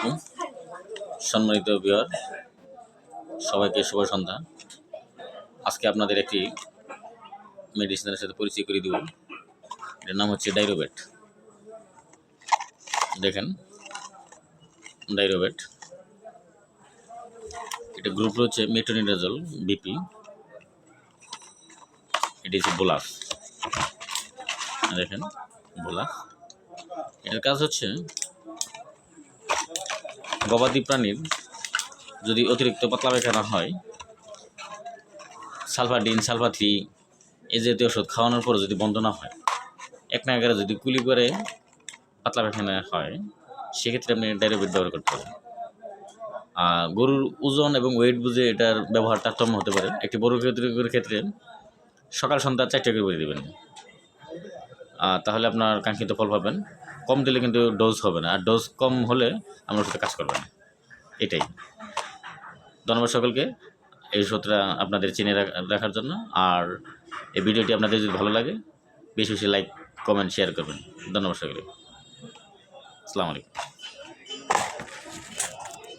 আলাইকুম সম্মানিত ভিউয়ার, সবাইকে শুভ সন্ধ্যা। আজকে আপনাদের একটি মেডিসিনের সাথে পরিচয় করে দিব। এর নাম হচ্ছে ডাইরোবেট। দেখেন, ডাইরোবেট এটা গ্রুপ হচ্ছে মেট্রোনিডাজল বিপি। এটি হচ্ছে বোলাস। দেখেন বোলাস, এর কাজ হচ্ছে গবাদি প্রাণীর যদি অতিরিক্ত পাতলা পায়খানা হয়, সালফাডিন সালফা-3 এই জাতীয় ওষুধ খাওয়ানোর পর যদি বন্ধ না হয়, এক নাগারে যদি কুলি করে পাতলা পায়খানা হয়, সেক্ষেত্রে আপনি ডাইরোবেট ব্যবহার করতে পারেন। গরুর ওজন এবং ওয়েট বুঝে এটার ব্যবহার তারতম্য হতে পারে। একটি বড় ক্ষেত্রে সকাল সন্ধ্যা 4টা করে বলে দেবেন, তাহলে আপনার কাঙ্ক্ষিত ফল পাবেন। কম দিলে কিন্তু ডোজ হবে না, আর ডোজ কম হলে আমরা ওষুধে কাজ করবে না। এটাই। ধন্যবাদ সকলকে এই ওষুধটা আপনাদের চিনে রাখার জন্য। আর এই ভিডিওটি আপনাদের যদি ভালো লাগে, বেশি বেশি লাইক, কমেন্ট, শেয়ার করবেন। ধন্যবাদ সকলকে। আসসালামু আলাইকুম।